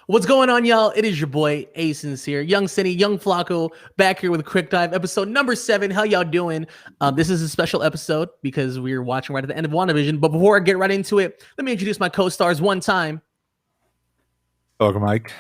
What's going on, y'all? It is your boy Ace here, Young Cinny, Young Flacco, back here with QuickDive, episode number 7. How y'all doing? This is a special episode because we're watching right at the end of WandaVision. But before I get right into it, let me introduce my co-stars one time. Welcome, Mike.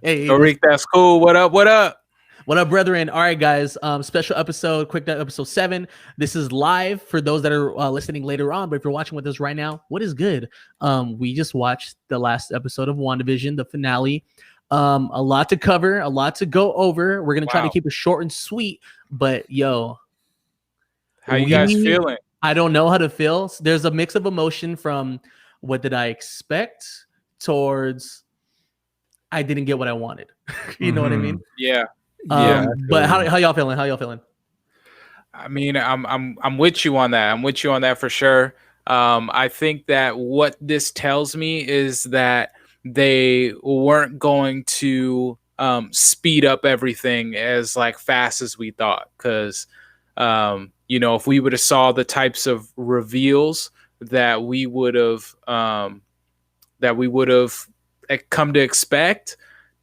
Hey, Rick, that's cool. What up? What up? What up, brethren? All right, guys. Special episode, QuickDive episode 7. This is live for those that are listening later on. But if you're watching with us right now, what is good? We just watched the last episode of WandaVision, the finale. A lot to cover, a lot to go over. We're gonna try to keep it short and sweet. But yo, how you guys feeling? I don't know how to feel. There's a mix of emotion from what did I expect towards I didn't get what I wanted. You know what I mean? Yeah. But how y'all feeling? How y'all feeling? I mean, I'm with you on that. I'm with you on that for sure. I think that what this tells me is that they weren't going to speed up everything as like fast as we thought. Because if we would have saw the types of reveals that we would have come to expect,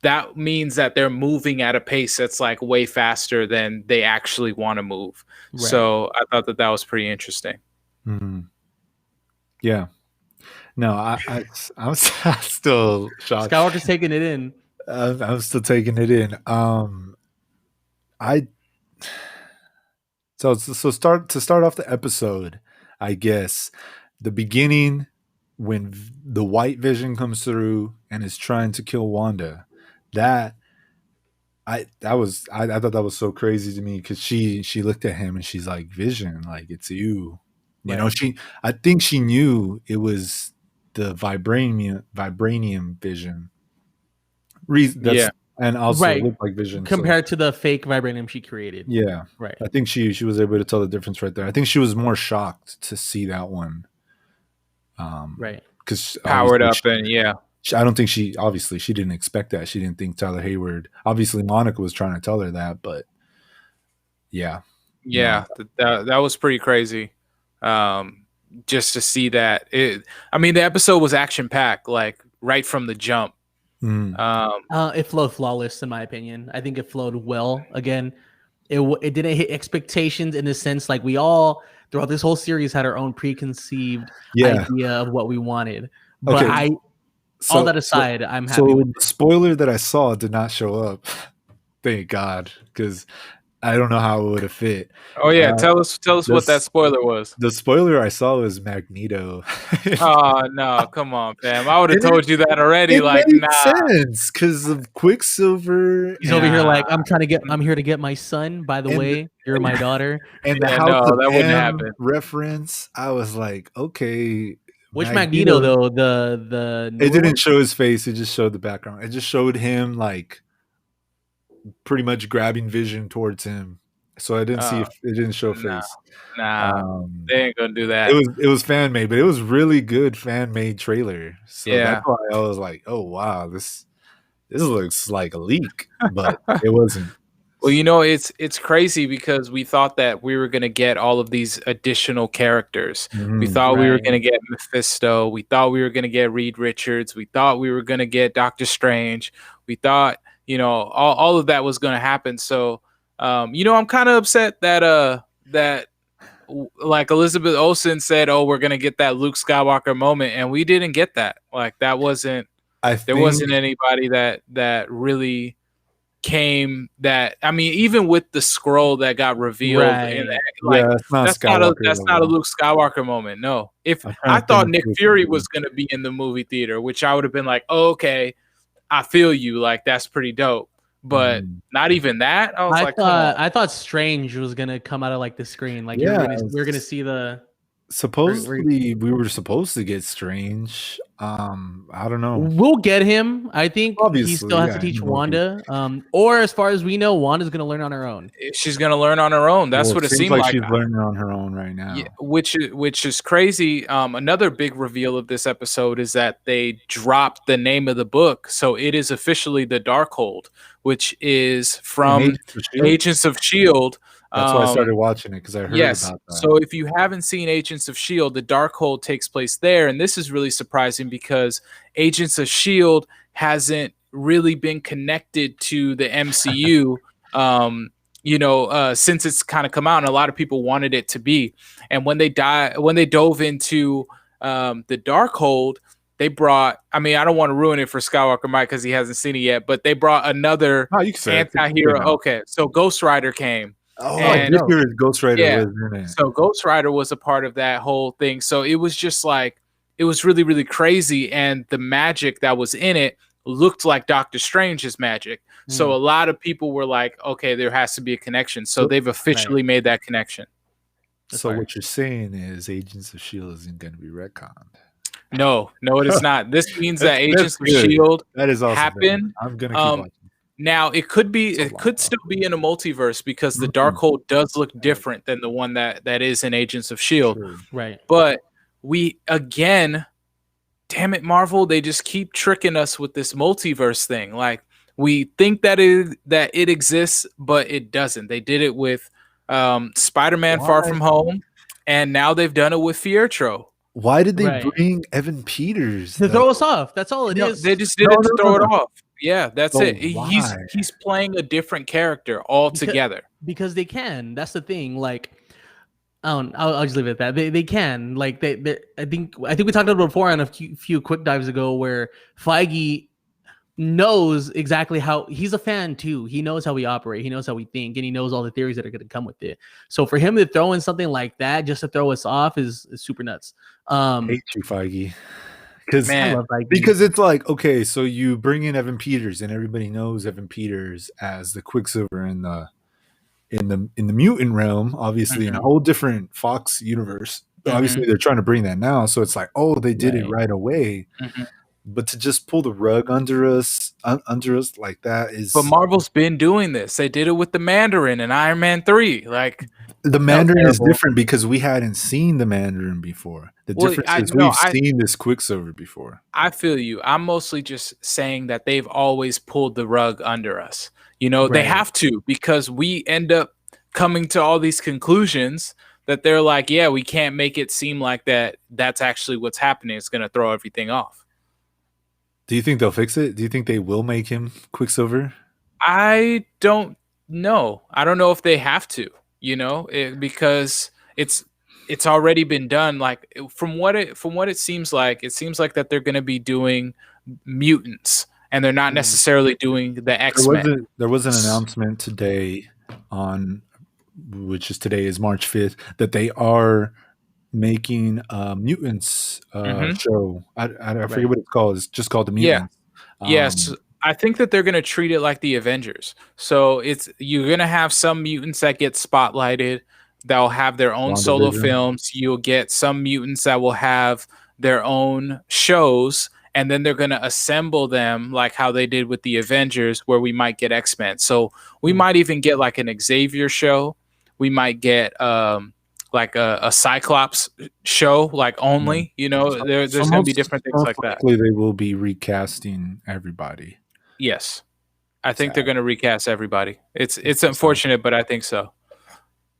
that means that they're moving at a pace that's like way faster than they actually want to move. Right. So I thought that was pretty interesting. Mm-hmm. Yeah. No, I'm still shocked. Skywalker's taking it in. I'm still taking it in. So start off the episode, I guess. The beginning when the white vision comes through and is trying to kill Wanda. I thought that was so crazy to me because she looked at him and she's like, Vision, like it's you. You know, I think she knew it was the vibranium vision. And also looked like Vision compared to the fake vibranium she created. Yeah, right. I think she was able to tell the difference right there. I think she was more shocked to see that one. Right, because powered up and I don't think she didn't expect that. She didn't think Tyler Hayward. Obviously, Monica was trying to tell her that, but that was pretty crazy. Just to see that. The episode was action packed, like right from the jump. It flowed flawless, in my opinion. I think it flowed well. Again, it didn't hit expectations in the sense like we all throughout this whole series had our own preconceived idea of what we wanted. But all that aside, I'm happy with the spoiler that I saw did not show up. Thank God, because I don't know how it would have fit. Oh yeah, tell us what that spoiler was. The spoiler I saw was Magneto. Oh no, come on, fam! I would have told you that already. It made sense because of Quicksilver. He's over here like I'm here to get my son. By the way, you're my daughter. And that wouldn't happen. Reference. I was like, okay. Which Magneto though? The it didn't show his face. It just showed the background. It just showed him like pretty much grabbing Vision towards him. So I didn't see. It didn't show face. Nah, they ain't gonna do that. It was fan made, but it was really good fan made trailer. So that's why I was like, oh wow, this looks like a leak, but it wasn't. Well, it's crazy because we thought that we were going to get all of these additional characters. We thought we were going to get Mephisto. We thought we were going to get Reed Richards. We thought we were going to get Doctor Strange. We thought, all of that was going to happen. So, I'm kind of upset that like Elizabeth Olsen said, oh, we're going to get that Luke Skywalker moment. And we didn't get that. Like that wasn't, there wasn't anybody that really came even with the scroll that got revealed that's not a Luke Skywalker moment. No, if I thought Nick Fury was going to be in the movie theater, which I would have been like, oh, okay, I feel you, like that's pretty dope, but not even that. I thought Strange was going to come out of like the screen, like we're going to see the supposedly we were supposed to get Strange. I don't know. We'll get him. I think he still has to teach Wanda. Or as far as we know, Wanda's going to learn on her own. She's going to learn on her own. That's what it seems like. She's learning on her own right now. Yeah, which is crazy. Another big reveal of this episode is that they dropped the name of the book, so it is officially the Darkhold, which is from Agents of S.H.I.E.L.D. That's why I started watching it, because I heard about that. So if you haven't seen Agents of S.H.I.E.L.D., the Darkhold takes place there, and this is really surprising because Agents of S.H.I.E.L.D. hasn't really been connected to the MCU. Since it's kind of come out, and a lot of people wanted it to be. And when they dove into the Darkhold, they brought. I mean, I don't want to ruin it for Skywalker Mike because he hasn't seen it yet, but they brought another anti-hero. Okay, so Ghost Rider came. Oh, I did hear Ghost Rider was in it. So Ghost Rider was a part of that whole thing. So it was just like, it was really, really crazy. And the magic that was in it looked like Doctor Strange's magic. So a lot of people were like, okay, there has to be a connection. So they've officially made that connection. So what you're saying is Agents of S.H.I.E.L.D. isn't going to be retconned. No, it is not. This means that Agents of S.H.I.E.L.D. that is awesome, happen. I'm going to keep watching. Now it could still be in a multiverse because the Darkhold does look different than the one that is in Agents of S.H.I.E.L.D. True. Right. But damn it, Marvel, they just keep tricking us with this multiverse thing. Like, we think that it exists, but it doesn't. They did it with Spider-Man Far From Home, and now they've done it with Fietro. Why did they bring Evan Peters? To throw us off. That's all it is. They just did it to throw it off. Yeah, that's it. He's playing a different character altogether. Because they can. That's the thing. Like, I'll just leave it at that. They can. Like, I think we talked about it before on a few quick dives ago where Feige knows exactly how he's a fan too. He knows how we operate. He knows how we think, and he knows all the theories that are going to come with it. So for him to throw in something like that just to throw us off is super nuts. Hate you, Feige. Because it's like, okay, so you bring in Evan Peters, and everybody knows Evan Peters as the Quicksilver in the mutant realm, obviously in a whole different Fox universe. Obviously, they're trying to bring that now, so it's like, oh, they did it right away. But to just pull the rug under us like that is. But Marvel's been doing this. They did it with the Mandarin in Iron Man 3. Like, the Mandarin is different because we hadn't seen the Mandarin before. The difference is we've seen this Quicksilver before. I feel you. I'm mostly just saying that they've always pulled the rug under us. They have to, because we end up coming to all these conclusions that they're like, yeah, we can't make it seem like that's actually what's happening. It's going to throw everything off. Do you think they'll fix it? Do you think they will make him Quicksilver? I don't know. I don't know if they have to, because it's already been done. Like, from what it seems like that they're going to be doing mutants, and they're not necessarily doing the X-Men. There was an announcement today today is March 5th, that they are making mutants show. I forget what it's called. It's just called the Mutants. Yes, I think that they're going to treat it like the Avengers. So you're going to have some mutants that get spotlighted, that'll have their own solo films. You'll get some mutants that will have their own shows, and then they're going to assemble them like how they did with the Avengers, where we might get X-Men. So we might even get like an Xavier show. We might get like a Cyclops show, like only, there's going to be different things like that. They will be recasting everybody. Yes. I think they're going to recast everybody. It's unfortunate, but I think so.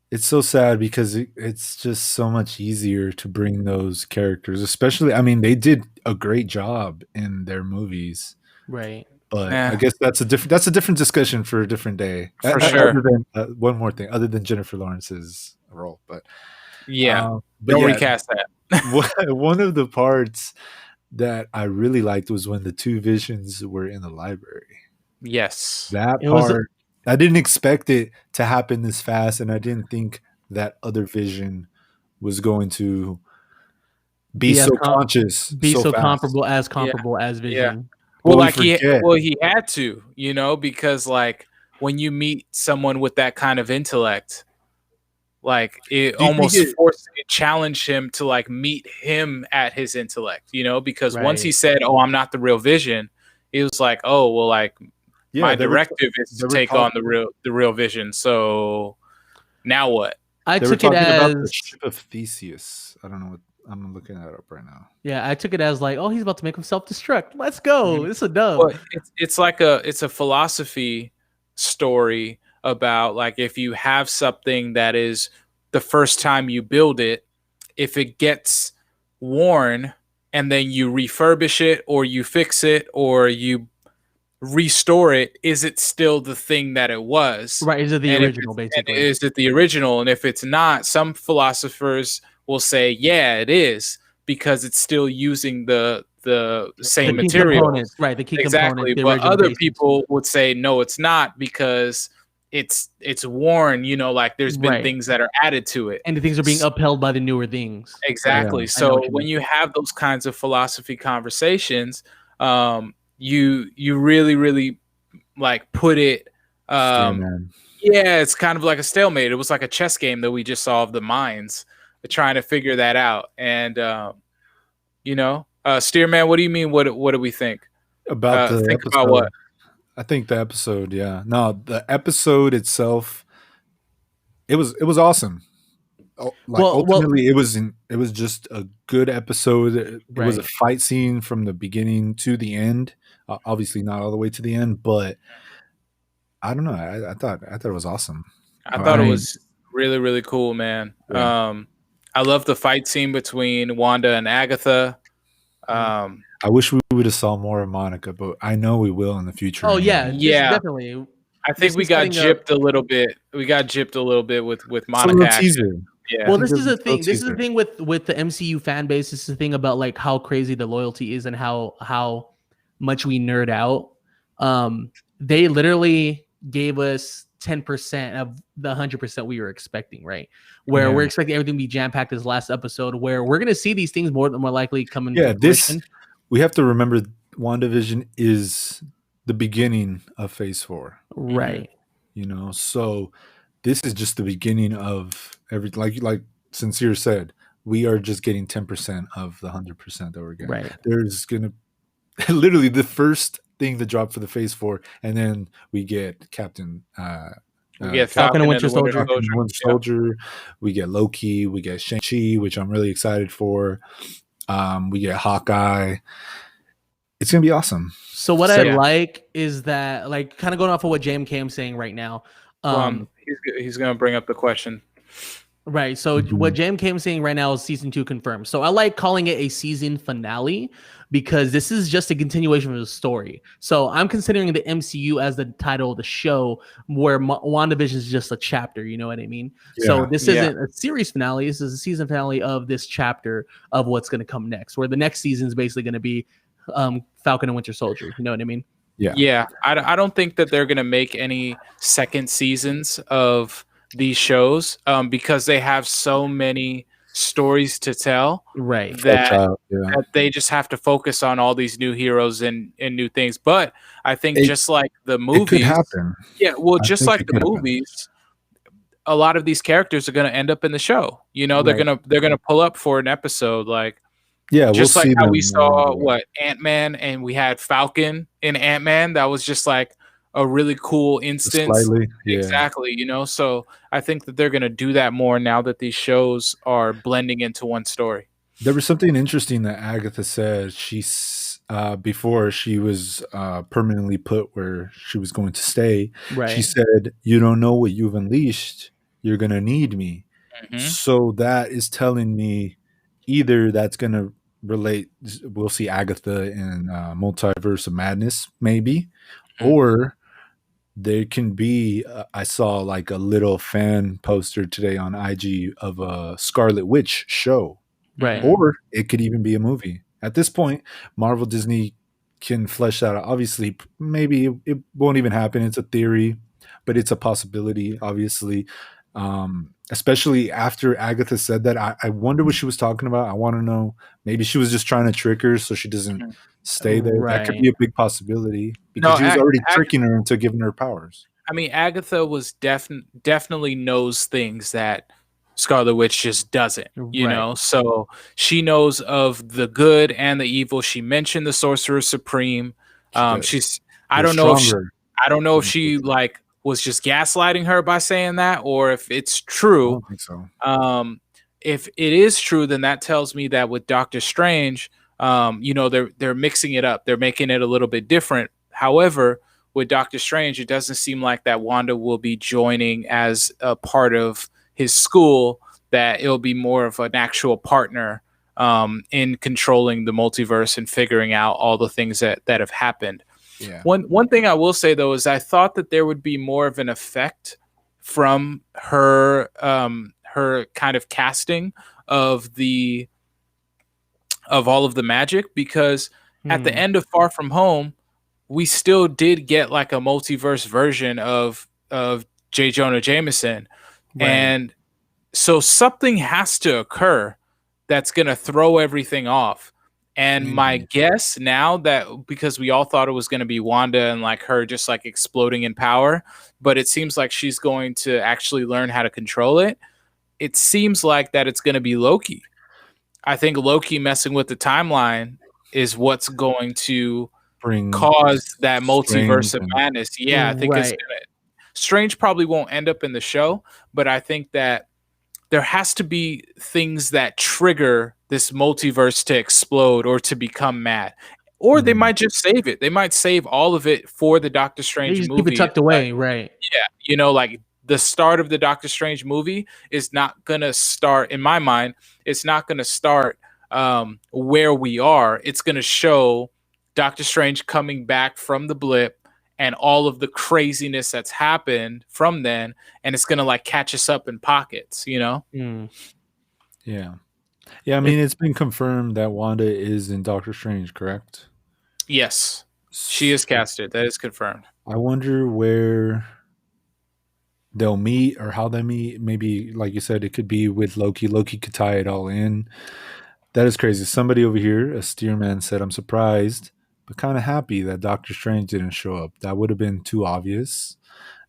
It's so sad because it's just so much easier to bring those characters, especially, I mean, they did a great job in their movies. Right. But I guess that's a different discussion for a different day. For sure. Other than, one more thing, other than Jennifer Lawrence's role, but don't recast that. One of the parts that I really liked was when the two Visions were in the library. Yes, that part I didn't expect it to happen this fast, and I didn't think that other Vision was going to be so conscious, so comparable as Vision. Yeah. Well, he had to, because like when you meet someone with that kind of intellect, like it challenged him to like meet him at his intellect, because once he said, "Oh, I'm not the real Vision," it was like, "Oh, well, like my directive is to take on the real Vision." So now what? I took it as the ship of Theseus. I don't know what. I'm looking that up right now. Yeah, I took it as like, oh, he's about to make himself destruct. Let's go. It's a dub. Well, it's like it's a philosophy story about like if you have something that is the first time you build it, if it gets worn and then you refurbish it or you fix it or you restore it, is it still the thing that it was? Right. Is it the And original, basically? and is it the original? And if it's not, some philosophers will say, yeah, it is, because it's still using the same key materials. components, right? The key Exactly. components, the But original other basis. people would say, no, it's not, because it's worn, you know, like there's been Right. things that are added to it. And the things are being upheld by the newer things. Exactly. Yeah. So when you have those kinds of philosophy conversations, you really, really like put it. Yeah, it's kind of like a stalemate. It was like a chess game that we just saw of the minds trying to figure that out. And you know, Steerman, what do you mean? What do we think about the think episode? about what? I think the episode, yeah. No, the episode itself, it was awesome. Like ultimately, it was just a good episode. It was a fight scene from the beginning to the end. Obviously, not all the way to the end, but I don't know. I thought it was awesome. I thought it was really, really cool, man. Yeah. I love the fight scene between Wanda and Agatha. I wish we would have saw more of Monica, but I know we will in the future. Oh yeah, definitely. I think we got gypped a little bit. We got gypped a little bit with Monica action. Yeah. Well, this is the thing. This is the thing with the MCU fan base. This is the thing about like how crazy the loyalty is and how much we nerd out. They literally gave us 10% of the 100% we were expecting, right? Where we're expecting everything to be jam-packed this last episode, where we're gonna see these things more likely coming. Yeah, we have to remember WandaVision is the beginning of Phase 4. Right. You know, so this is just the beginning of everything. Like Sincere said, we are just getting 10% of the 100% that we're getting. Right. There's gonna literally the first thing to drop for the Phase 4, and then we get Captain. We get Falcon and Winter Soldier. We get Loki. We get Shang-Chi, which I'm really excited for. We get Hawkeye. It's gonna be awesome. So what I like is that, like, kind of going off of what JMK saying right now. He's gonna bring up the question. Right. So what JMK is saying right now is season 2 confirmed. So I like calling it a season finale because this is just a continuation of the story. So I'm considering the MCU as the title of the show, where WandaVision is just a chapter. You know what I mean? Yeah. So this isn't a series finale. This is a season finale of this chapter of what's going to come next, where the next season is basically going to be Falcon and Winter Soldier. You know what I mean? Yeah. I don't think that they're going to make any second seasons of these shows because they have so many stories to tell, right? That they just have to focus on all these new heroes and new things. But I think just like the movies, it could happen. Yeah, well, just like the movies, a lot of these characters are going to end up in the show. You know, they're gonna pull up for an episode, like just like how we saw Ant-Man, and we had Falcon in Ant-Man. That was just like a really cool instance. Exactly, you know. So I think that they're going to do that more now that these shows are blending into one story. There was something interesting that Agatha said. She's before she was permanently put where she was going to stay. Right. She said, "You don't know what you've unleashed. You're going to need me." Mm-hmm. So that is telling me either that's going to relate. We'll see Agatha in Multiverse of Madness, maybe, or there can be I saw like a little fan poster today on IG of a Scarlet Witch show, right? Or it could even be a movie. At this point, Marvel Disney can flesh that out. Obviously, maybe it won't even happen. It's a theory, but it's a possibility, obviously. Especially after Agatha said that, I wonder what she was talking about. I want to know. Maybe she was just trying to trick her so she doesn't stay there. Right. That could be a big possibility because she was already tricking her into giving her powers. I mean, Agatha was definitely knows things that Scarlet Witch just doesn't, you know? So she knows of the good and the evil. She mentioned the Sorcerer Supreme. I don't know if she like was just gaslighting her by saying that, or if it's true. I don't think so. If it is true, then that tells me that with Doctor Strange, you know, they're mixing it up. They're making it a little bit different. However, with Doctor Strange, it doesn't seem like that Wanda will be joining as a part of his school, that it'll be more of an actual partner in controlling the multiverse and figuring out all the things that have happened. Yeah. One thing I will say though is I thought that there would be more of an effect from her her kind of casting of all of the magic, because at the end of Far From Home, we still did get like a multiverse version of J. Jonah Jameson. Right. And so something has to occur that's going to throw everything off. And my guess now, that because we all thought it was going to be Wanda and like her just like exploding in power, but it seems like she's going to actually learn how to control it. It seems like that it's going to be Loki. I think Loki messing with the timeline is what's going to cause that multiverse of madness. Yeah, I think it's gonna. Strange probably won't end up in the show, but I think that there has to be things that trigger this multiverse to explode or to become mad. Or they might just save it. They might save all of it for the Doctor Strange movie. Keep it tucked away, right? Yeah, you know, like the start of the Doctor Strange movie is not gonna start, in my mind, it's not gonna start where we are. It's gonna show Doctor Strange coming back from the blip and all of the craziness that's happened from then, and it's gonna like catch us up in pockets, you know? Yeah. I mean, it's been confirmed that Wanda is in Doctor Strange, correct? Yes, she is casted. That is confirmed. I wonder where they'll meet or how they meet. Maybe, like you said, it could be with Loki. Loki could tie it all in. That is crazy. Somebody over here, a Steerman, said, I'm surprised, but kind of happy that Doctor Strange didn't show up. That would have been too obvious.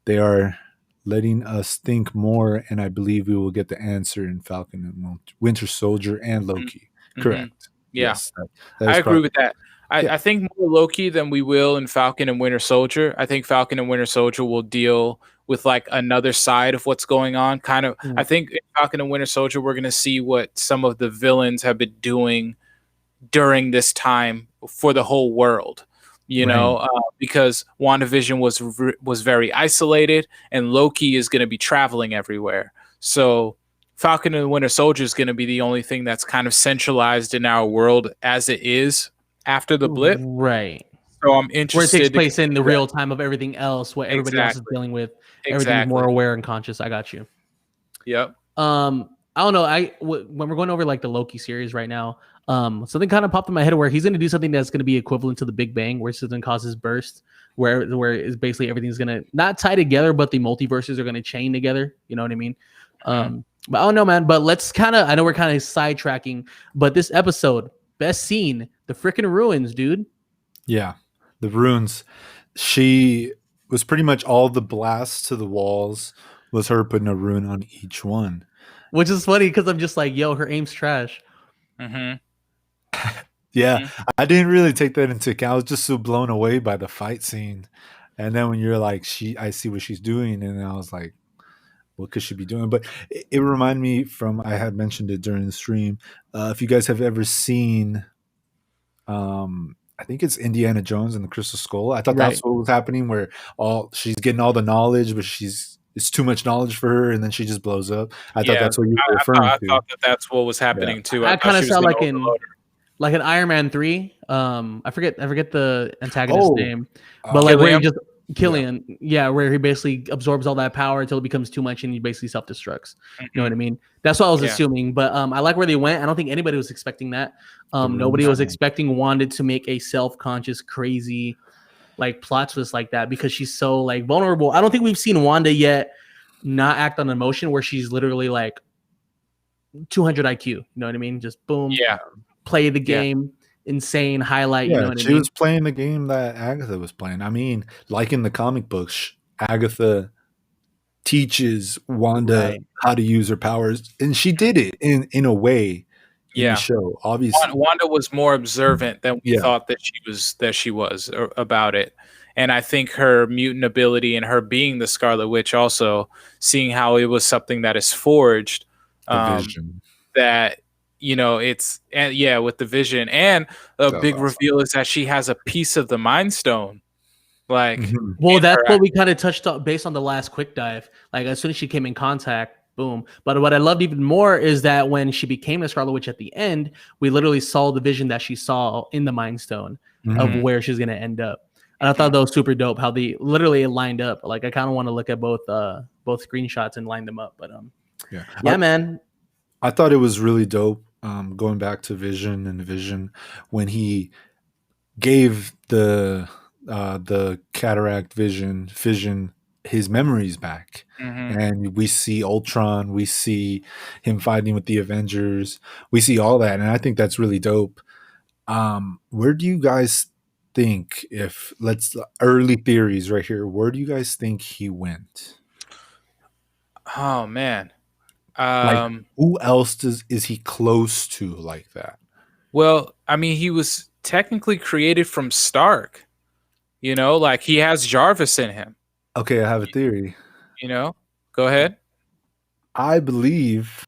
They are letting us think more, and I believe we will get the answer in Falcon and Winter Soldier and Loki. Correct. Yeah. Yes, that I agree with that. I think more Loki than we will in Falcon and Winter Soldier. I think Falcon and Winter Soldier will deal with like another side of what's going on. Kind of, I think in Falcon and Winter Soldier, we're going to see what some of the villains have been doing during this time for the whole world. You know, because WandaVision was very isolated, and Loki is going to be traveling everywhere. So Falcon and Winter Soldier is going to be the only thing that's kind of centralized in our world as it is after the blip. Right. So I'm interested. Where it takes place in the real time of everything else, what everybody else is dealing with. Everything's more aware and conscious. I got you. Yep. I don't know. When we're going over like the Loki series right now, something kind of popped in my head where he's going to do something that's going to be equivalent to the Big Bang, where it's going to cause this burst, where it's basically everything's going to not tie together, but the multiverses are going to chain together. You know what I mean? But I don't know, man. But let's I know we're kind of sidetracking, but this episode, best scene, the freaking ruins, dude. Yeah, the ruins. She was pretty much all the blasts to the walls was her putting a rune on each one. Which is funny because I'm just like, yo, her aim's trash. Yeah, I didn't really take that into account. I was just so blown away by the fight scene. And then when you're like, I see what she's doing. And I was like, what could she be doing? But it reminded me I had mentioned it during the stream. If you guys have ever seen, I think it's Indiana Jones and the Crystal Skull. I thought that's what was happening, where she's getting all the knowledge, but it's too much knowledge for her, and then she just blows up. I thought that's what you were referring to. I thought that's what was happening too. I kind of sound like in Iron Man 3. I forget the antagonist's name, but like where he just Killian, where he basically absorbs all that power until it becomes too much, and he basically self-destructs. You know what I mean? That's what I was assuming. But I like where they went. I don't think anybody was expecting that. Nobody was expecting Wanda to make a self-conscious, crazy, like plot twist like that, because she's so like vulnerable. I don't think we've seen Wanda yet not act on emotion, where she's literally like 200 IQ. You know what I mean? Just boom. Play the game. Insane highlight. You know what I mean? She was playing the game that Agatha was playing. I mean, like in the comic books, Agatha teaches Wanda how to use her powers, and she did it in a way in the show. Obviously, Wanda was more observant than we thought that she was about it. And I think her mutant ability and her being the Scarlet Witch, also seeing how it was something that is forged, that, you know, with the vision, and a big reveal is that she has a piece of the Mind Stone. Like, well, that's what we kind of touched on based on the last QuickDive. Like, as soon as she came in contact, boom. But what I loved even more is that when she became the Scarlet Witch at the end, we literally saw the vision that she saw in the Mind Stone of where she's going to end up. And I thought that was super dope how they literally lined up. Like I kind of want to look at both screenshots and line them up. But yeah, man. I thought it was really dope. Going back to Vision and Vision when he gave the cataract vision his memories back. And we see Ultron, we see him fighting with the Avengers, we see all that, and I think that's really dope. Where do you guys think, if let's early theories right here, where do you guys think he went? Oh man. Like who else is he close to like that? Well, I mean, he was technically created from Stark. You know, like he has Jarvis in him. Okay, I have a theory. You know, go ahead. I believe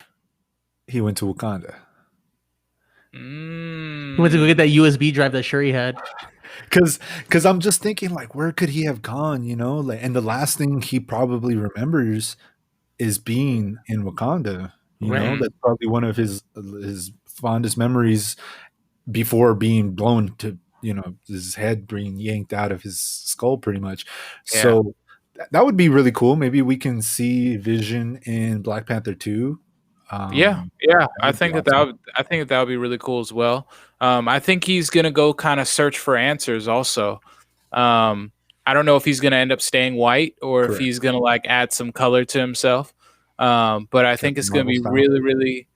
he went to Wakanda. He went to go get that USB drive that Shuri had. Because I'm just thinking, like, where could he have gone? You know, like, and the last thing he probably remembers is being in Wakanda. You know, that's probably one of his fondest memories before being blown to, you know, his head being yanked out of his skull, pretty much. Yeah. So that would be really cool. Maybe we can see Vision in Black Panther 2. Yeah. I think that would be really cool as well. I think he's gonna go kind of search for answers. Also, I don't know if he's gonna end up staying white or if he's gonna like add some color to himself. But I think it's gonna be really, really.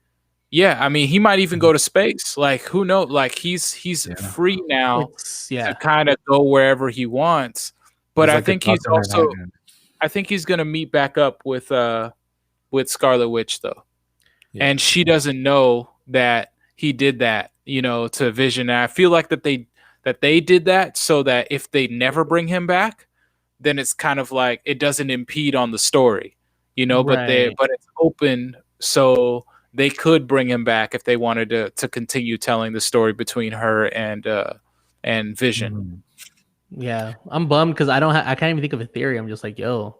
Yeah, I mean, he might even go to space. Like, who knows? Like, he's free now to kind of go wherever he wants. But I think he's also. I think he's gonna meet back up with Scarlet Witch though. Yeah. And she doesn't know that he did that, you know, to Vision. And I feel like that they did that so that if they never bring him back, then it's kind of like it doesn't impede on the story, you know. But it's open, so they could bring him back if they wanted to continue telling the story between her and Vision. Yeah, I'm bummed because I can't even think of a theory. I'm just like, yo.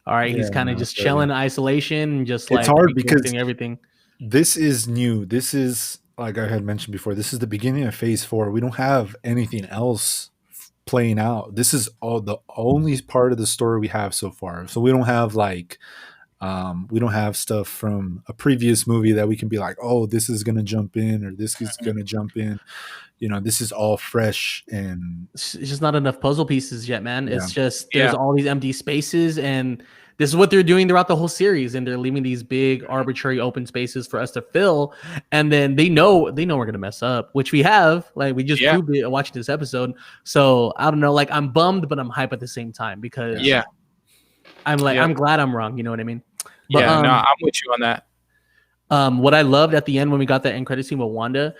All right, he's kind of just chilling in isolation and just like it's hard because everything. This is new. This is, like I had mentioned before, this is the beginning of Phase 4. We don't have anything else playing out. This is all the only part of the story we have so far. So we don't have like we don't have stuff from a previous movie that we can be like, oh, this is gonna jump in or this is gonna jump in. You know, this is all fresh and it's just not enough puzzle pieces yet, man. It's just there's all these empty spaces, and this is what they're doing throughout the whole series, and they're leaving these big arbitrary open spaces for us to fill. And then they know we're gonna mess up, which we have. Like we just proved it watching this episode. So I don't know. Like I'm bummed, but I'm hype at the same time because I'm like I'm glad I'm wrong. You know what I mean? But, no, I'm with you on that. What I loved at the end when we got that end credit scene with Wanda,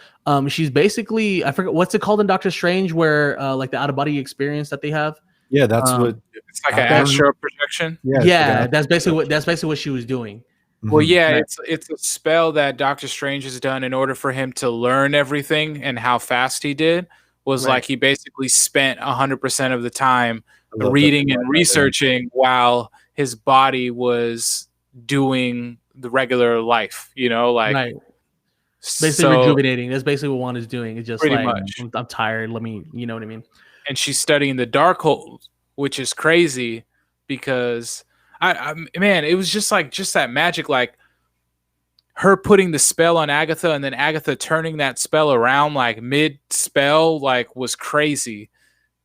she's basically, I forget what's it called in Doctor Strange, where like the out of body experience that they have. Yeah, that's what it's like an astral projection. Yeah, that's basically what she was doing. Well, it's a spell that Doctor Strange has done in order for him to learn everything and how fast he did. Was like he basically spent 100% of the time reading and researching while his body was doing the regular life, you know, like basically rejuvenating. That's basically what Wanda's doing. It's just pretty like much. I'm tired. Let me, you know what I mean? And she's studying the Darkhold, which is crazy because man, it was just that magic, like her putting the spell on Agatha and then Agatha turning that spell around like mid spell, like was crazy,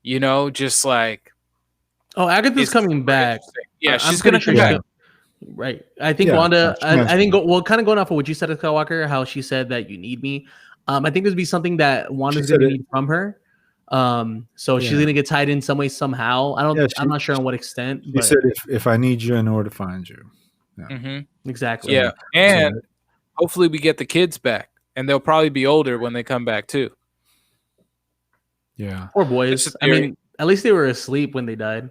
you know, just like. Oh, Agatha's coming back. Yeah, she's gonna come back. Right. I think Wanda, I think, kind of going off of what you said, Skywalker, how she said that you need me. I think this would be something that Wanda's going to need from her. So she's going to get tied in some way, somehow. I'm not sure on what extent. She said, if I need you, I know where to find you. Yeah. Exactly. Yeah. And hopefully we get the kids back. And they'll probably be older when they come back, too. Yeah. Poor boys. I mean, at least they were asleep when they died.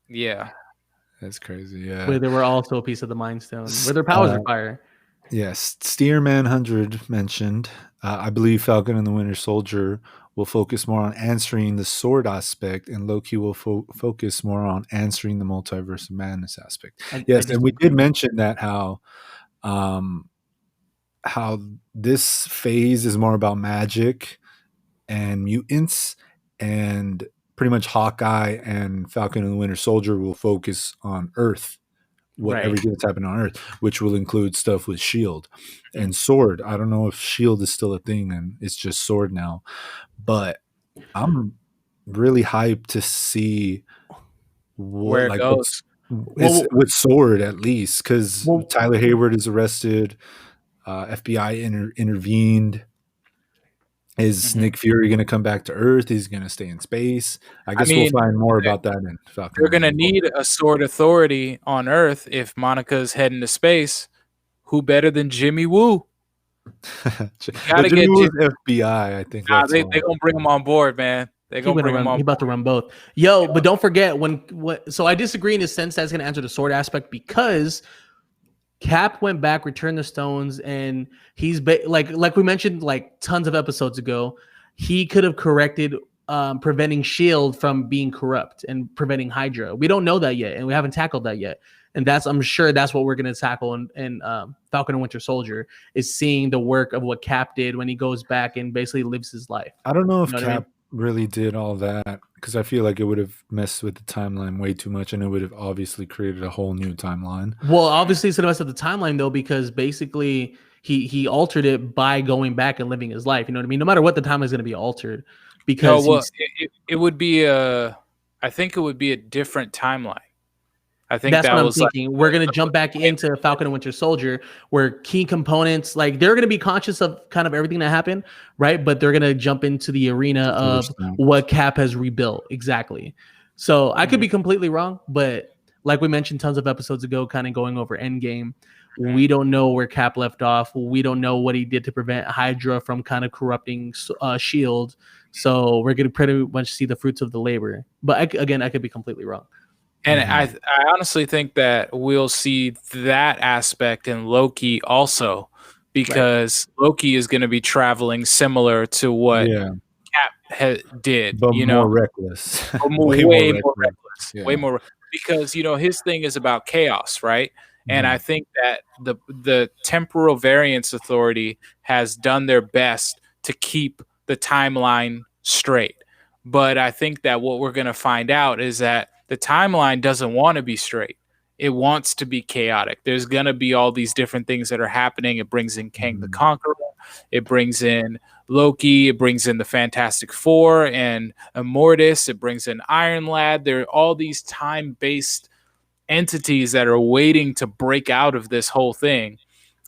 Yeah. That's crazy, yeah. Where they were also a piece of the Mind Stone, where their powers are fire. Yes, Steerman 100 mentioned, I believe Falcon and the Winter Soldier will focus more on answering the sword aspect, and Loki will focus more on answering the Multiverse of Madness aspect. Yes, and we did mention that how this phase is more about magic and mutants, and pretty much Hawkeye and Falcon and the Winter Soldier will focus on Earth, everything that's happening on Earth, which will include stuff with Shield and Sword. I don't know if Shield is still a thing and it's just Sword now, but I'm really hyped to see where it goes. With Sword at least, because Tyler Hayward is arrested. FBI intervened. Is Nick Fury going to come back to Earth? He's going to stay in space. I guess we'll find more about that in Falcon. You're going to need a Sword Authority on Earth if Monica's heading to space. Who better than Jimmy Woo? Gotta get FBI. I think they're going to bring him on board, man. They're going to bring him on. He's about to run both. Yo, but don't forget so I disagree in the sense that's going to answer the Sword aspect, because Cap went back, returned the stones, and he's like we mentioned like tons of episodes ago, he could have corrected preventing Shield from being corrupt and preventing Hydra. We don't know that yet, and we haven't tackled that yet. And I'm sure that's what we're going to tackle in Falcon and Winter Soldier, is seeing the work of what Cap did when he goes back and basically lives his life. I don't know if Cap really did all that, because I feel like it would have messed with the timeline way too much, and it would have obviously created a whole new timeline. Well, obviously it's the mess of the timeline though, because basically he altered it by going back and living his life. You know what I mean? No matter what, the timeline is going to be altered, because it would be I think it would be a different timeline. I think that's what I'm thinking. We're going to jump back into Falcon and Winter Soldier, where key components, like they're going to be conscious of kind of everything that happened, right? But they're going to jump into the arena of what Cap has rebuilt. Exactly. So I could be completely wrong, but like we mentioned tons of episodes ago, kind of going over Endgame, we don't know where Cap left off. We don't know what he did to prevent Hydra from kind of corrupting Shield. So we're going to pretty much see the fruits of the labor. But I could be completely wrong. And I honestly think that we'll see that aspect in Loki also, because Loki is going to be traveling similar to what Cap did, but more reckless, way more reckless, way more, because his thing is about chaos, right? And I think that the Temporal Variance Authority has done their best to keep the timeline straight, but I think that what we're going to find out is that the timeline doesn't want to be straight. It wants to be chaotic. There's going to be all these different things that are happening. It brings in Kang the Conqueror. It brings in Loki. It brings in the Fantastic Four and Immortus. It brings in Iron Lad. There are all these time-based entities that are waiting to break out of this whole thing.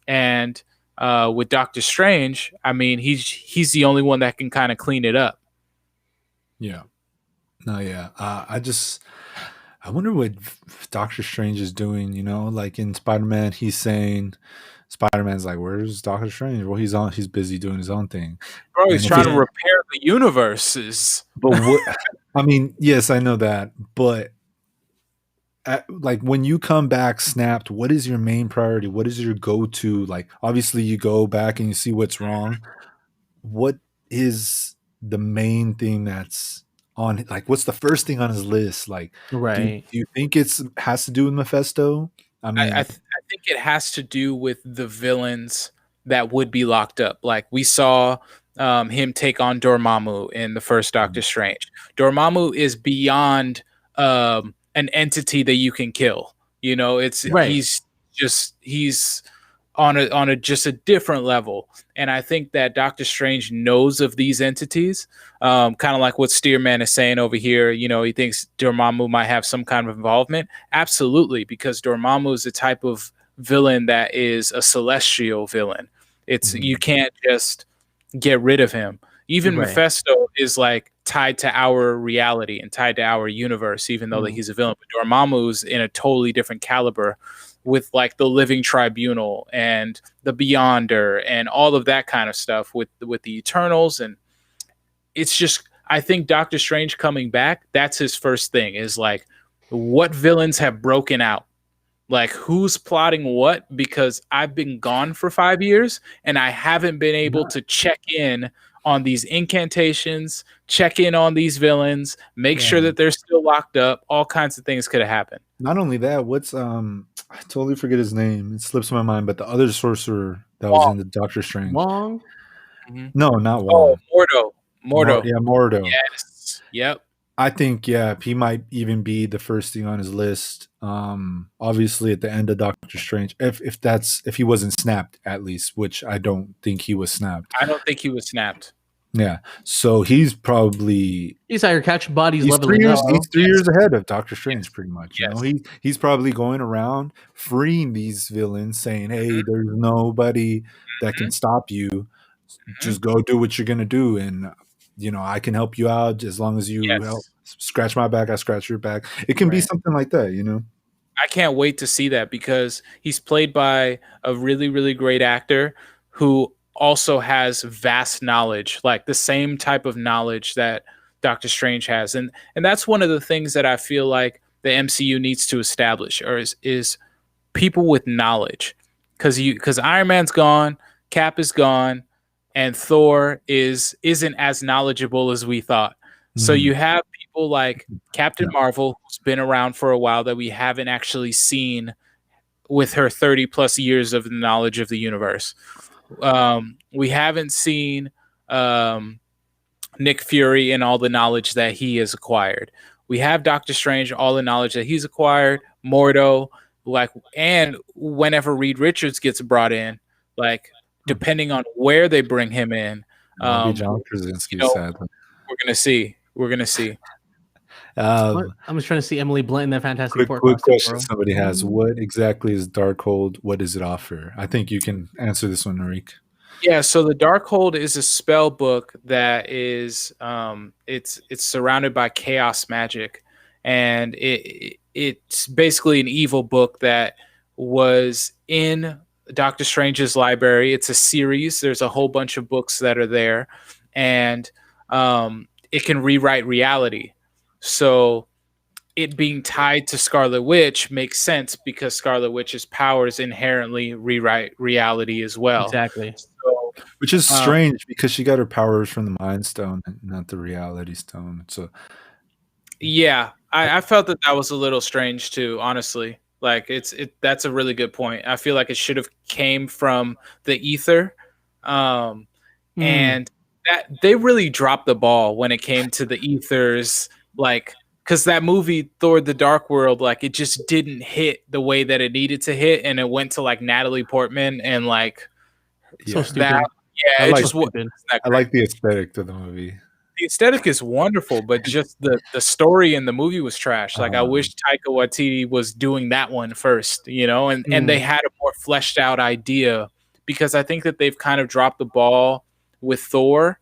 And with Doctor Strange, I mean, he's the only one that can kind of clean it up. Yeah. No, yeah. I wonder what Doctor Strange is doing, like in Spider-Man, he's saying Spider-Man's like, where's Doctor Strange? Well, he's busy doing his own thing. Bro, he's trying to repair the universes. But I mean, yes, I know that, but like when you come back snapped, what is your main priority? What is your go-to? Like, obviously you go back and you see what's wrong. What is the main thing that's on, like, what's the first thing on his list? Like, right? Do you think has to do with Mephisto? I mean, I think it has to do with the villains that would be locked up. Like we saw him take on Dormammu in the first Doctor Strange. Dormammu is beyond an entity that you can kill. It's right. He's on a just a different level. And I think that Doctor Strange knows of these entities, kind of like what Steerman is saying over here. He thinks Dormammu might have some kind of involvement. Absolutely, because Dormammu is a type of villain that is a celestial villain. It's you can't just get rid of him. Even Mephisto is like tied to our reality and tied to our universe, even though that he's a villain. But Dormammu's in a totally different caliber, with like the Living Tribunal and the Beyonder and all of that kind of stuff with the Eternals. And it's just, I think Doctor Strange coming back, that's his first thing, is like, what villains have broken out? Like, who's plotting what? Because I've been gone for 5 years and I haven't been able to check in on these incantations, check in on these villains, make sure that they're still locked up. All kinds of things could have happened. Not only that, what's I totally forget his name. It slips my mind, but the other sorcerer that was in the Doctor Strange. Wong? No, not Wong. Oh, Mordo. Yeah, Mordo. Yes. Yep. I think, yeah, he might even be the first thing on his list. Obviously at the end of Doctor Strange, if he wasn't snapped at least, which I don't think he was snapped. I don't think he was snapped. Yeah, so he's probably He's out here catching bodies, he's leveling up. He's 3 years ahead of Doctor Strange, pretty much. Yes. You know, he's probably going around freeing these villains, saying, "Hey, there's nobody that can stop you. Just go do what you're gonna do, and you know I can help you out as long as you help scratch my back, I scratch your back." It can be something like that, you know. I can't wait to see that because he's played by a really, really great actor who also has vast knowledge, like the same type of knowledge that Doctor Strange has. And that's one of the things that I feel like the MCU needs to establish, or is people with knowledge. Because Iron Man's gone, Cap is gone, and Thor isn't as knowledgeable as we thought. So you have people like Captain Marvel, who's been around for a while, that we haven't actually seen with her 30 plus years of knowledge of the universe. We haven't seen Nick Fury and all the knowledge that he has acquired. We have Doctor Strange, all the knowledge that he's acquired, Mordo, and whenever Reed Richards gets brought in, depending on where they bring him in, John Krasinski, sadly. We're gonna see. I'm just trying to see Emily Blunt in that Fantastic Four. Quick question somebody has: what exactly is Darkhold? What does it offer? I think you can answer this one, Narik. Yeah, so the Darkhold is a spell book that is it's surrounded by chaos magic, and it's basically an evil book that was in Doctor Strange's library. It's a series. There's a whole bunch of books that are there, and it can rewrite reality. So it being tied to Scarlet Witch makes sense because Scarlet Witch's powers inherently rewrite reality as well. Exactly. So, which is strange because she got her powers from the Mind Stone, not the Reality Stone. So, yeah, I felt that was a little strange too, honestly. That's a really good point. I feel like it should have came from the ether, and that they really dropped the ball when it came to the ethers. Because that movie Thor: The Dark World, it just didn't hit the way that it needed to hit, and it went to Natalie Portman and so stupid. That. Yeah, I like the aesthetic of the movie. The aesthetic is wonderful, but just the story in the movie was trash. I wish Taika Waititi was doing that one first, and they had a more fleshed out idea, because I think that they've kind of dropped the ball with Thor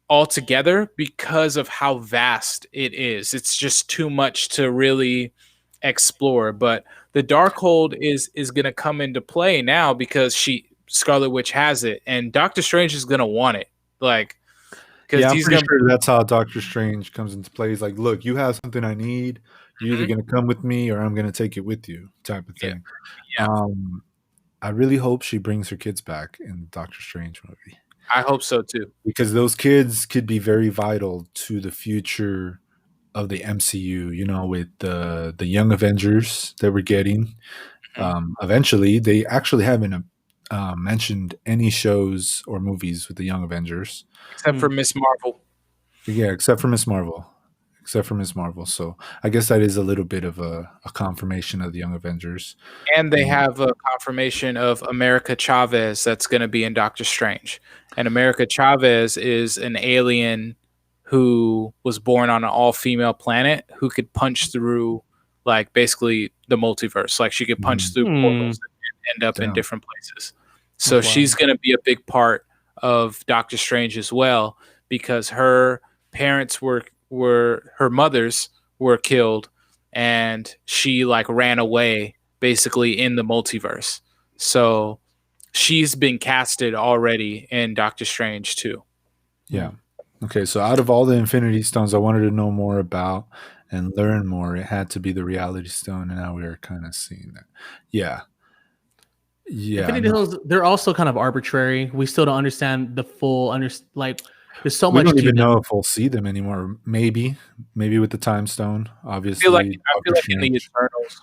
altogether because of how vast it is. It's just too much to really explore. But the Darkhold is going to come into play now because Scarlet Witch has it, and Doctor Strange is going to want it. I'm pretty sure that's how Doctor Strange comes into play. He's like, look, you have something I need. You're either going to come with me or I'm going to take it with you, type of thing. Yeah. I really hope she brings her kids back in the Doctor Strange movie. I hope so too, because those kids could be very vital to the future of the MCU. With the Young Avengers that we're getting. Eventually, they actually haven't mentioned any shows or movies with the Young Avengers, except for Miss Marvel. Yeah, except for Miss Marvel. So I guess that is a little bit of a confirmation of the Young Avengers. And they have a confirmation of America Chavez that's going to be in Doctor Strange. And America Chavez is an alien who was born on an all-female planet who could punch through, basically the multiverse. She could punch through portals and end up in different places. So she's going to be a big part of Doctor Strange as well, because her parents her mothers were killed, and she ran away basically in the multiverse. So she's been casted already in Doctor Strange too. Yeah. Okay. So out of all the Infinity Stones I wanted to know more about and learn more, it had to be the Reality Stone, and now we are kind of seeing that. Yeah. Infinity Stones, they're also kind of arbitrary. We still don't understand the full there's so much. We don't even know if we'll see them anymore. Maybe with the Time Stone. Obviously, I feel like in the Eternals,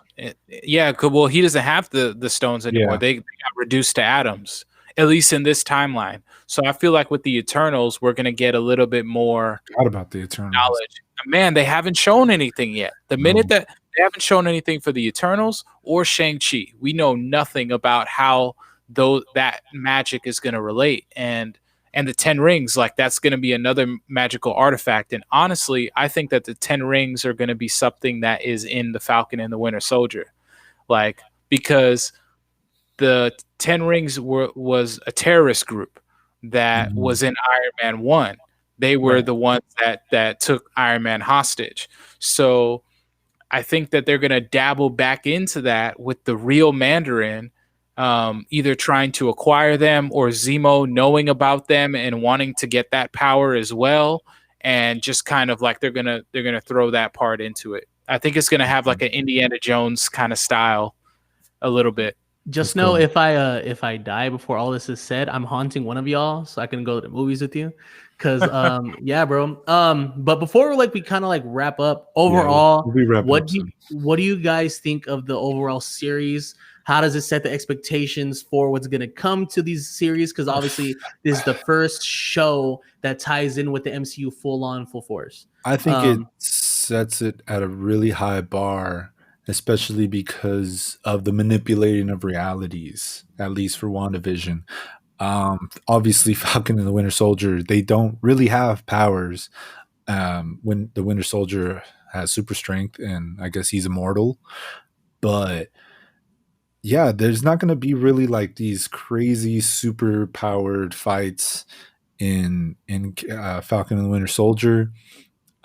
he doesn't have the stones anymore. They got reduced to atoms. at least in this timeline. So I feel like with the Eternals, we're gonna get a little bit more What about the Eternals? knowledge. Man, they haven't shown anything yet. The minute that they haven't shown anything for the Eternals or Shang-Chi, we know nothing about how that magic is going to relate. And the 10 rings, like that's going to be another magical artifact. And honestly, I think that the 10 rings are going to be something that is in the Falcon and the Winter Soldier. Like, because the 10 rings was a terrorist group that was in Iron Man 1. They were the ones that took Iron Man hostage. So I think that they're going to dabble back into that with the real Mandarin, either trying to acquire them or Zemo knowing about them and wanting to get that power as well. And just kind of like they're gonna throw that part into it. I think it's gonna have like an Indiana Jones kind of style a little bit. Just know if I die before all this is said, I'm haunting one of y'all so I can go to the movies with you. Cause yeah, bro. But before we kind of like wrap up overall, what do you guys think of the overall series? How does it set the expectations for what's gonna come to these series? Because obviously this is the first show that ties in with the MCU full force. I think it sets it at a really high bar, especially because of the manipulating of realities, at least for WandaVision. Obviously Falcon and the Winter Soldier, they don't really have powers. When the Winter Soldier has super strength and I guess he's immortal, but yeah, there's not going to be really like these crazy super powered fights in Falcon and the Winter Soldier.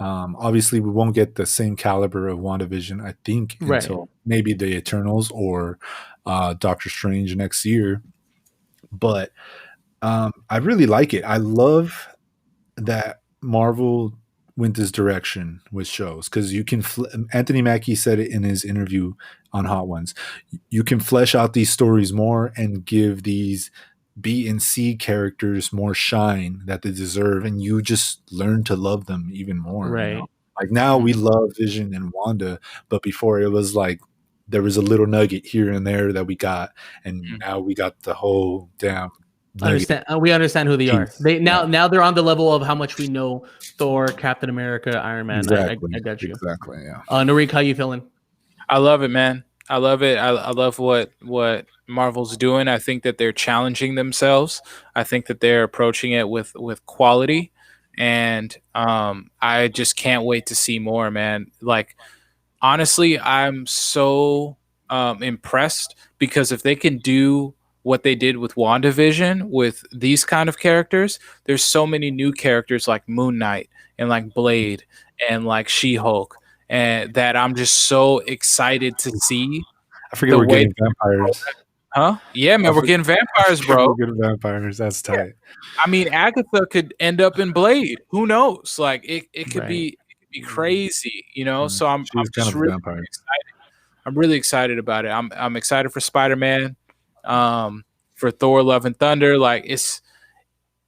Obviously we won't get the same caliber of WandaVision, I think, until maybe the Eternals or Doctor Strange next year. But I really like it. I love that Marvel went this direction with shows because you can Anthony Mackie said it in his interview on Hot Ones. You can flesh out these stories more and give these B and C characters more shine that they deserve, and you just learn to love them even more. Right. You know? Like now we love Vision and Wanda, but before it was like there was a little nugget here and there that we got, and now we got the whole damn. We understand who they are. Now they're on the level of how much we know Thor, Captain America, Iron Man. Exactly. I got you. Exactly. Yeah. Narik, how you feeling? I love it, man. I love it. I love what Marvel's doing. I think that they're challenging themselves. I think that they're approaching it with quality, and I just can't wait to see more, man. Like honestly, I'm so impressed because if they can do what they did with WandaVision with these kind of characters, there's so many new characters like Moon Knight and like Blade and like She-Hulk, and that I'm just so excited to see. I forget we're getting vampires. Huh? Yeah, man, we're getting vampires, bro. We're getting vampires. That's tight. Yeah. I mean, Agatha could end up in Blade. Who knows? Like it could be crazy, you know. So I'm just really excited. I'm really excited about it. I'm excited for Spider-Man, for Thor: Love and Thunder. Like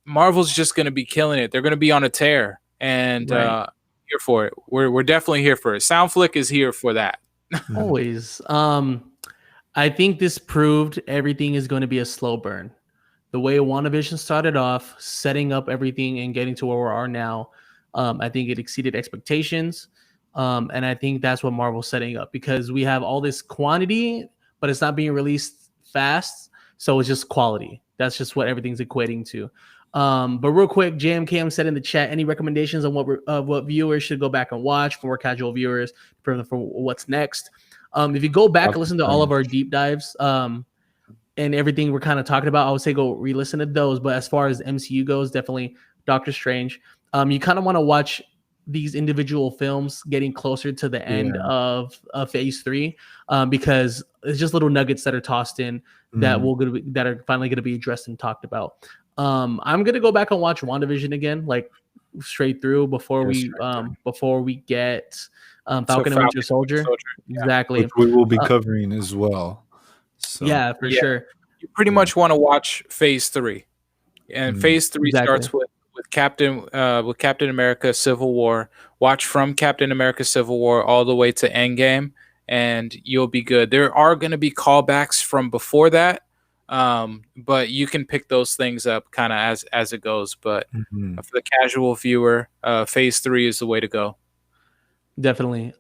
Marvel's just gonna be killing it. They're gonna be on a tear, and here for it. We're definitely here for it. Soundflick is here for that. Always. I think this proved everything is going to be a slow burn. The way WandaVision started off, setting up everything and getting to where we are now, I think it exceeded expectations. And I think that's what Marvel's setting up because we have all this quantity, but it's not being released fast. So it's just quality. That's just what everything's equating to. But real quick, JMKM said in the chat, any recommendations on what viewers should go back and watch for more casual viewers for what's next? If you go back and listen to all of our deep dives and everything we're kind of talking about, I would say go re-listen to those. But as far as MCU goes, definitely Doctor Strange. You kind of want to watch these individual films getting closer to the end of phase 3 because it's just little nuggets that are tossed in that are finally going to be addressed and talked about. I'm gonna go back and watch WandaVision again, like straight through before we get Falcon and Winter Soldier. Exactly, which we will be covering as well. So. Yeah, for sure. You pretty much want to watch Phase 3, and Phase 3 starts with Captain America: Civil War. Watch from Captain America: Civil War all the way to Endgame, and you'll be good. There are going to be callbacks from before that. But you can pick those things up kind of as it goes. But Mhm. for the casual viewer, phase 3 is the way to go. Definitely.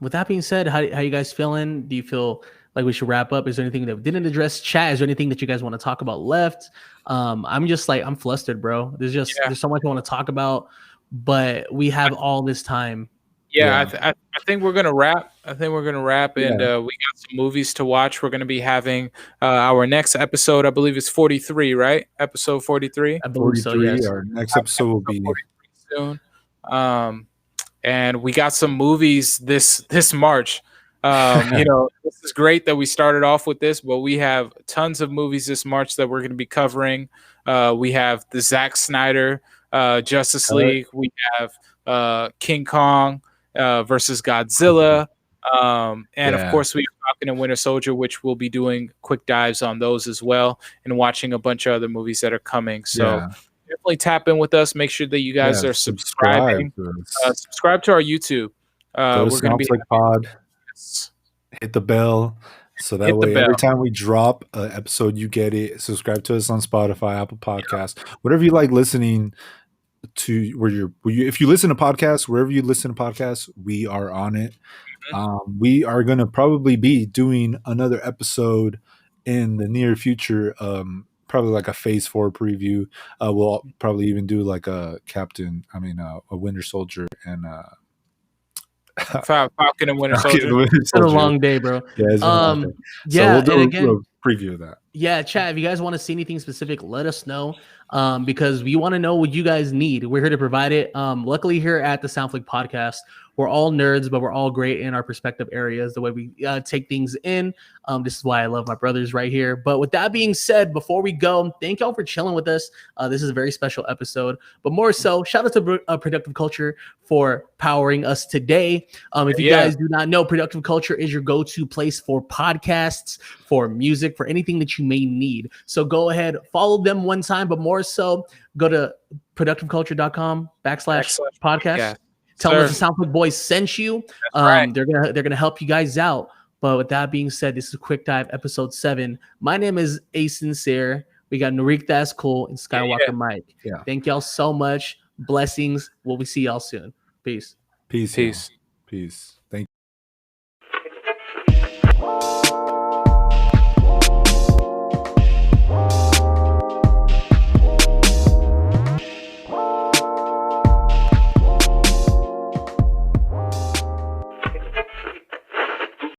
With that being said, how you guys feeling? Do you feel like we should wrap up? Is there anything that we didn't address? Chat, is there anything that you guys want to talk about left? I'm just like, I'm flustered, bro. There's so much I want to talk about, but we have all this time. Yeah, I think we're gonna wrap. And we got some movies to watch. We're gonna be having our next episode. I believe it's 43, right? Episode 43. I believe so. 43. Yes. Our next episode will be 43 soon. And we got some movies this March. This is great that we started off with this, but we have tons of movies this March that we're going to be covering. We have the Zack Snyder Justice League. We have King Kong versus Godzilla. And of course, we have Falcon and Winter Soldier, which we'll be doing quick dives on those as well, and watching a bunch of other movies that are coming. So definitely tap in with us. Make sure that you guys are subscribing. Subscribe to our YouTube. Go to we're going to be Pod. Hit the bell. So that way, every time we drop an episode, you get it. Subscribe to us on Spotify, Apple Podcasts, whatever you like listening to. If you listen to podcasts, wherever you listen to podcasts, we are on it. We are going to probably be doing another episode in the near future. Probably like a phase 4 preview. We'll probably even do like a Winter Soldier and Falcon and Winter Soldier. It's been a long day, bro. Yeah, so we'll do a preview of that. Yeah, chat. If you guys want to see anything specific, let us know. Because we want to know what you guys need. We're here to provide it. Luckily, here at the Soundflick Podcast, we're all nerds, but we're all great in our respective areas. The way we take things in. This is why I love my brothers right here. But with that being said, before we go, thank y'all for chilling with us. This is a very special episode. But more so, shout out to Productive Culture for powering us today. If you guys do not know, Productive Culture is your go-to place for podcasts, for music, for anything that you may need. So go ahead, follow them one time, but more so, go to productiveculture.com/podcast. Yeah. Tell them the Soundflick Boys sent you. Right. They're gonna help you guys out. But with that being said, this is Quick Dive episode 7. My name is A Sincere. We got Narik Thascool and Skywalker Mike. Yeah. Thank y'all so much. Blessings. We'll see y'all soon. Peace. Peace.